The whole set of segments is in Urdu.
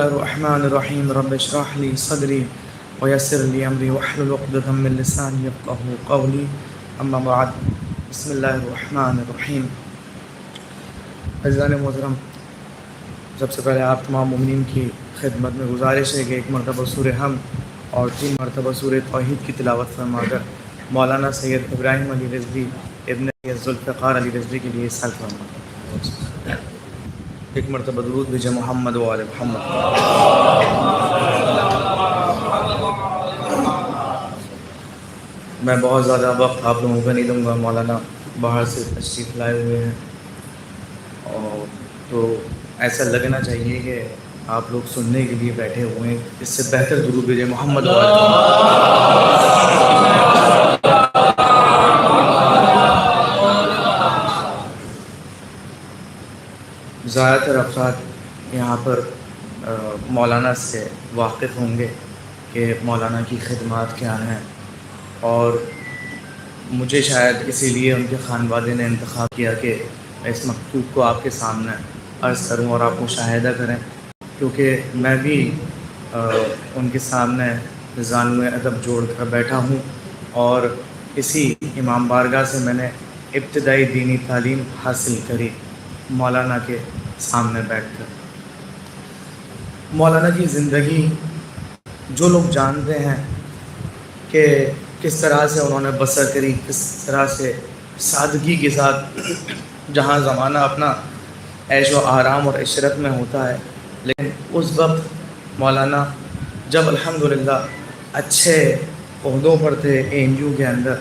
الله الرحمن الرحيم رب اشرح لي صدري ويسر لي أمري واحلل عقدة من لساني يفقهوا قولي اما بعد بسم الله الرحمن الرحیم. عزیزان محترم، سب سے پہلے آپ تمام مومنین کی خدمت میں گزارش ہے کہ ایک مرتبہ سورہ حمد اور 3 مرتبہ سورہ توحید کی تلاوت فرما کر مولانا سید ابراہیم علی رضوی ابن ذوالفقار علی رضوی کے لیے سال فرما. ایک مرتبہ درود بھیجے محمد و آل محمد. میں بہت زیادہ وقت آپ لوگوں کا نہیں دوں گا. مولانا باہر سے تشریف لائے ہوئے ہیں اور تو ایسا لگنا چاہیے کہ آپ لوگ سننے کے لیے بیٹھے ہوئے ہیں. اس سے بہتر درود بھیجے محمد و آل محمد. زیادہ تر افراد یہاں پر مولانا سے واقف ہوں گے کہ مولانا کی خدمات کیا ہیں، اور مجھے شاید اسی لیے ان کے خانوادے نے انتخاب کیا کہ اس مکتوب کو آپ کے سامنے عرض کروں اور آپ مشاہدہ کریں، کیونکہ میں بھی ان کے سامنے زانوِ ادب جوڑ کر بیٹھا ہوں اور اسی امام بارگاہ سے میں نے ابتدائی دینی تعلیم حاصل کری مولانا کے سامنے بیٹھ کر. مولانا کی زندگی جو لوگ جانتے ہیں کہ کس طرح سے انہوں نے بسر کری، کس طرح سے سادگی کے ساتھ، جہاں زمانہ اپنا عیش و آرام اور عشرت میں ہوتا ہے، لیکن اس وقت مولانا جب الحمدللہ اچھے عہدوں پر تھے ANU کے اندر،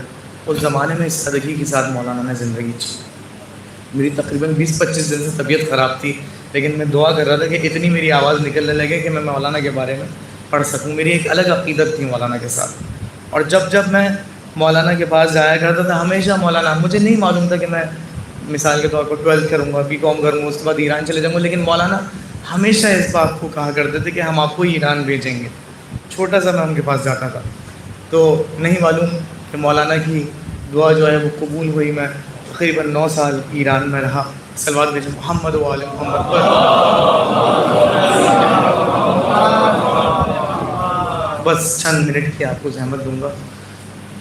اس زمانے میں سادگی کے ساتھ مولانا نے زندگی جی. میری تقریباً 20-25 دن سے طبیعت خراب تھی، لیکن میں دعا کر رہا تھا کہ اتنی میری آواز نکلنے لگے کہ میں مولانا کے بارے میں پڑھ سکوں. میری ایک الگ عقیدت تھی مولانا کے ساتھ، اور جب میں مولانا کے پاس جایا کرتا تھا ہمیشہ مولانا، مجھے نہیں معلوم تھا کہ میں مثال کے طور پر 12 کروں گا، BCom کروں گا، اس کے بعد ایران چلے جاؤں گا، لیکن مولانا ہمیشہ اس بات کو کہا کرتے تھے کہ ہم آپ کو ایران بھیجیں گے. چھوٹا سا میں ان کے پاس جاتا تھا تو نہیں معلوم کہ مولانا کی دعا جو ہے وہ قبول ہوئی. میں تقریباً 9 سال ایران میں رہا. صلوات بھیجیں محمد و آل محمد پر. بس چند منٹ کی آپ کو زحمت دوں گا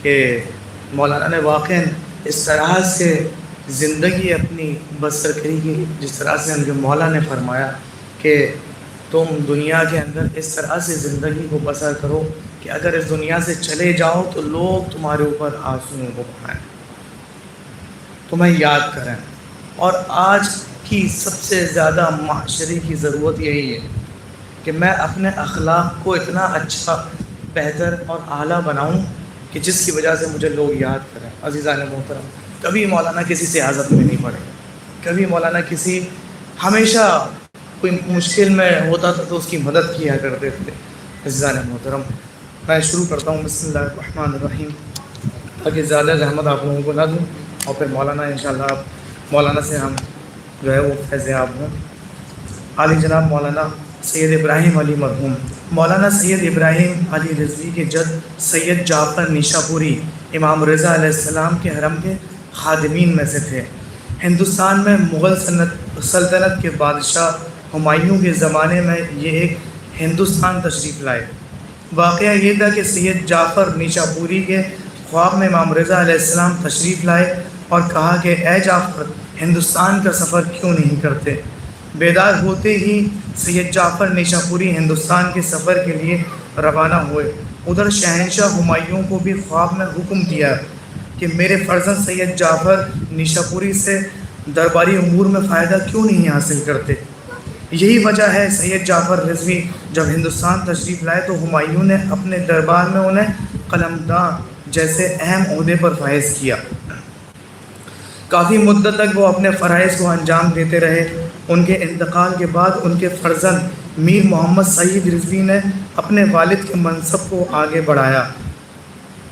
کہ مولانا نے واقعاً اس طرح سے زندگی اپنی بسر کری کہ جس طرح سے ان کے مولا نے فرمایا کہ تم دنیا کے اندر اس طرح سے زندگی کو بسر کرو کہ اگر اس دنیا سے چلے جاؤ تو لوگ تمہارے اوپر آنسوؤں کو بہائیں، تمہیں یاد کریں. اور آج کی سب سے زیادہ معاشرے کی ضرورت یہی ہے کہ میں اپنے اخلاق کو اتنا اچھا، بہتر اور اعلیٰ بناؤں کہ جس کی وجہ سے مجھے لوگ یاد کریں. عزیزان محترم، کبھی مولانا کسی سیاست میں نہیں پڑے، کبھی مولانا کسی، ہمیشہ کوئی مشکل میں ہوتا تھا تو اس کی مدد کیا کرتے تھے. عزیزان محترم، میں شروع کرتا ہوں بسم اللہ الرحمن الرحیم، تاکہ زیادہ زحمت آپ لوگوں کو نہ دوں، اور پھر مولانا انشاءاللہ مولانا سے ہم جو ہے وہ فیض یاب ہوں. عالی جناب مولانا سید ابراہیم علی مرحوم. مولانا سید ابراہیم علی رضوی کے جد سید جعفر نیشاپوری امام رضا علیہ السلام کے حرم کے خادمین میں سے تھے. ہندوستان میں مغل سلطنت کے بادشاہ ہمایوں کے زمانے میں یہ ایک ہندوستان تشریف لائے. واقعہ یہ تھا کہ سید جعفر نیشاپوری کے خواب میں امام رضا علیہ السلام تشریف لائے اور کہا کہ اے جعفر، ہندوستان کا سفر کیوں نہیں کرتے؟ بیدار ہوتے ہی سید جعفر نیشاپوری ہندوستان کے سفر کے لیے روانہ ہوئے. ادھر شہنشاہ ہمایوں کو بھی خواب میں حکم دیا کہ میرے فرزند سید جعفر نیشاپوری سے درباری امور میں فائدہ کیوں نہیں حاصل کرتے. یہی وجہ ہے سید جعفر رضوی جب ہندوستان تشریف لائے تو ہمایوں نے اپنے دربار میں انہیں قلمداں جیسے اہم عہدے پر فائز کیا. کافی مدت تک وہ اپنے فرائض کو انجام دیتے رہے. ان کے انتقال کے بعد ان کے فرزند میر محمد سعید رضوی نے اپنے والد کے منصب کو آگے بڑھایا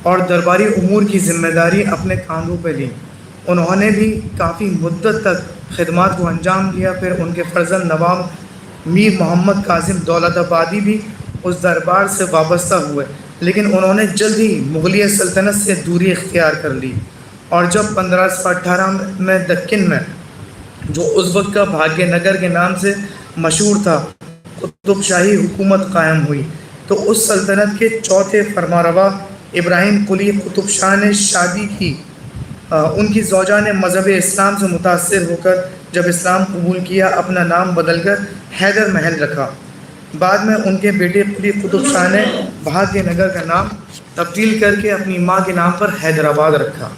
اور درباری امور کی ذمہ داری اپنے کاندھوں پہ لی. انہوں نے بھی کافی مدت تک خدمات کو انجام دیا. پھر ان کے فرزند نواب میر محمد کاظم دولت آبادی بھی اس دربار سے وابستہ ہوئے، لیکن انہوں نے جلد ہی مغلیہ سلطنت سے دوری اختیار کر لی. اور جب 1518 میں دکن میں، جو اس وقت کا بھاگیہ نگر کے نام سے مشہور تھا، قطب شاہی حکومت قائم ہوئی تو اس سلطنت کے چوتھے فرمانروا ابراہیم قلی قطب شاہ نے شادی کی۔ ان کی زوجہ نے مذہب اسلام سے متاثر ہو کر جب اسلام قبول کیا اپنا نام بدل کر حیدر محل رکھا۔ بعد میں ان کے بیٹے قلی قطب شاہ نے بھاگیہ نگر کا نام تبدیل کر کے اپنی ماں کے نام پر حیدرآباد رکھا۔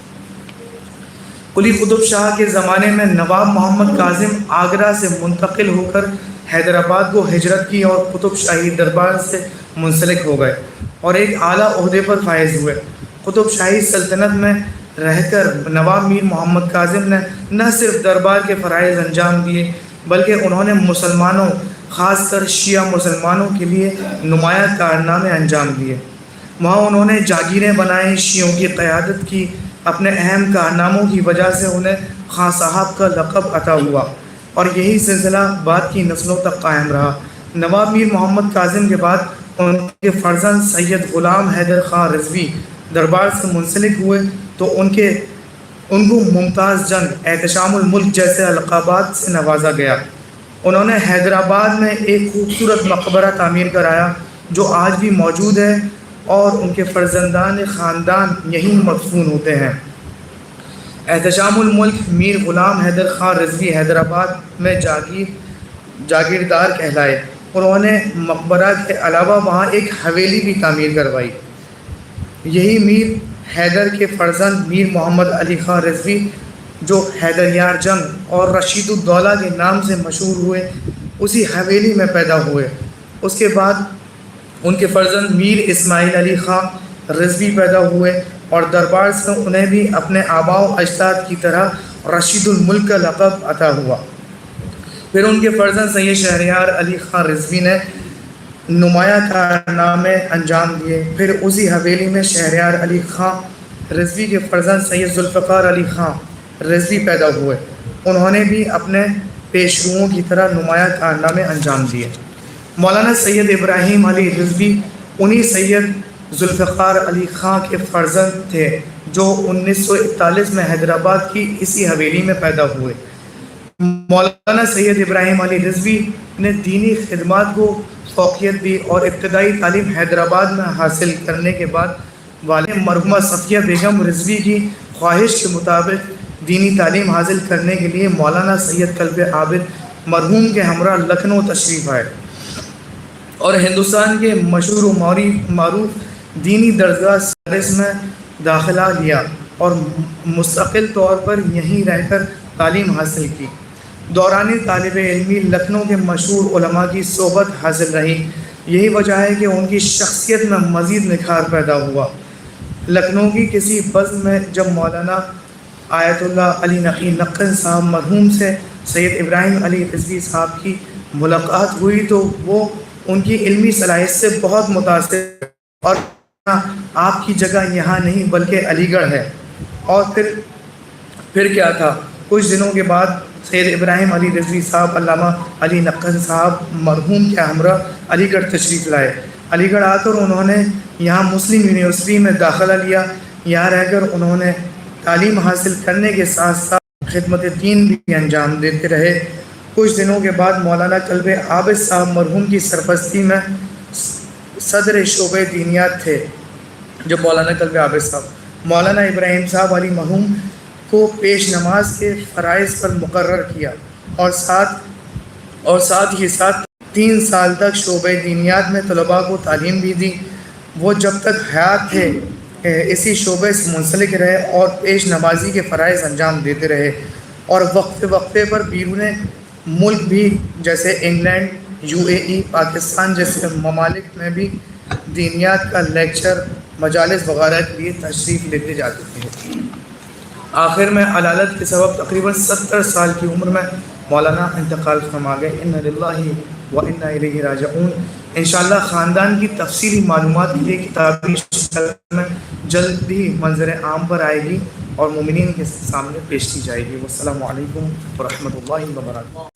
قلی قطب شاہ کے زمانے میں نواب محمد کاظم آگرہ سے منتقل ہو کر حیدرآباد کو ہجرت کی اور قطب شاہی دربار سے منسلک ہو گئے اور ایک اعلیٰ عہدے پر فائز ہوئے۔ قطب شاہی سلطنت میں رہ کر نواب میر محمد کاظم نے نہ صرف دربار کے فرائض انجام دیے بلکہ انہوں نے مسلمانوں خاص کر شیعہ مسلمانوں کے لیے نمایاں کارنامے انجام دیے۔ وہاں انہوں نے جاگیریں بنائیں، شیعوں کی قیادت کی۔ اپنے اہم کارناموں کی وجہ سے انہیں خاں صاحب کا لقب عطا ہوا اور یہی سلسلہ بعد کی نسلوں تک قائم رہا۔ نواب میر محمد کاظم کے بعد ان کے فرزند سید غلام حیدر خاں رضوی دربار سے منسلک ہوئے تو ان کو ممتاز جنگ، احتشام الملک جیسے القابات سے نوازا گیا۔ انہوں نے حیدرآباد میں ایک خوبصورت مقبرہ تعمیر کرایا جو آج بھی موجود ہے اور ان کے فرزندان خاندان یہیں مدفون ہوتے ہیں۔ احتشام الملک میر غلام حیدر خاں رضوی حیدرآباد میں جاگیردار کہلائے۔ انہوں نے مقبرہ کے علاوہ وہاں ایک حویلی بھی تعمیر کروائی۔ یہی میر حیدر کے فرزند میر محمد علی خاں رضوی جو حیدر یار جنگ اور رشید الدولہ کے نام سے مشہور ہوئے اسی حویلی میں پیدا ہوئے۔ اس کے بعد ان کے فرزند میر اسماعیل علی خاں رضوی پیدا ہوئے اور دربار سے انہیں بھی اپنے آباء و اجداد کی طرح رشید الملک کا لقب عطا ہوا۔ پھر ان کے فرزند سید شہریار علی خاں رضوی نے نمایاں کارنامے انجام دیے۔ پھر اسی حویلی میں شہریار علی خاں رضوی کے فرزند سید ذوالفقار علی خاں رضوی پیدا ہوئے۔ انہوں نے بھی اپنے پیشروؤں کی طرح نمایاں کارنامے انجام دیے۔ مولانا سید ابراہیم علی رضوی انہی سید ذوالفقار علی خاں کے فرزند تھے جو 1941 میں حیدرآباد کی اسی حویلی میں پیدا ہوئے۔ مولانا سید ابراہیم علی رضوی نے دینی خدمات کو فوقیت دی اور ابتدائی تعلیم حیدرآباد میں حاصل کرنے کے بعد والد مرحومہ صفیہ بیگم رضوی کی خواہش کے مطابق دینی تعلیم حاصل کرنے کے لیے مولانا سید قلب عابد مرحوم کے ہمراہ لکھنؤ تشریف آئے اور ہندوستان کے مشہور و معروف دینی درسگاہ سرس میں داخلہ لیا اور مستقل طور پر یہیں رہ کر تعلیم حاصل کی۔ دوران طالب علمی لکھنؤ کے مشہور علماء کی صحبت حاصل رہی۔ یہی وجہ ہے کہ ان کی شخصیت میں مزید نکھار پیدا ہوا۔ لکھنؤ کی کسی بزم میں جب مولانا آیت اللہ علی نقی نقن صاحب مرحوم سے سید ابراہیم علی رضوی صاحب کی ملاقات ہوئی تو وہ ان کی علمی صلاحیت سے بہت متاثر اور آپ کی جگہ یہاں نہیں بلکہ علی گڑھ ہے۔ اور پھر کیا تھا، کچھ دنوں کے بعد سید ابراہیم علی رضوی صاحب علامہ علی نقن صاحب مرحوم کے ہمراہ علی گڑھ تشریف لائے۔ علی گڑھ آ کر انہوں نے یہاں مسلم یونیورسٹی میں داخلہ لیا۔ یہاں رہ کر انہوں نے تعلیم حاصل کرنے کے ساتھ ساتھ خدمت دین بھی انجام دیتے رہے۔ کچھ دنوں کے بعد مولانا قلب عابد صاحب مرحوم کی سرپرستی میں صدر شعبہ دینیات تھے۔ جب مولانا قلب عابد صاحب مولانا ابراہیم صاحب علی مرحوم کو پیش نماز کے فرائض پر مقرر کیا اور ساتھ ہی ساتھ 3 سال تک شعبہ دینیات میں طلباء کو تعلیم بھی دی۔ وہ جب تک حیات تھے اسی شعبے سے منسلک رہے اور پیش نمازی کے فرائض انجام دیتے رہے اور وقفے پر بیرون ملک بھی جیسے انگلینڈ، UAE، پاکستان جیسے ممالک میں بھی دینیات کا لیکچر، مجالس وغیرہ کے لیے تشریف لیتے جاتے تھے۔ آخر میں علالت کے سبب تقریباً 70 سال کی عمر میں مولانا انتقال فرما گئے۔ انا للہ و انا الیہ راجعون۔ انشاءاللہ خاندان کی تفصیلی معلومات کے لیے کتابی شکل میں جلد ہی منظر عام پر آئے گی اور مومنین کے سامنے پیش کی جائے گی۔ والسلام علیکم ورحمۃ اللہ وبرکاتہ۔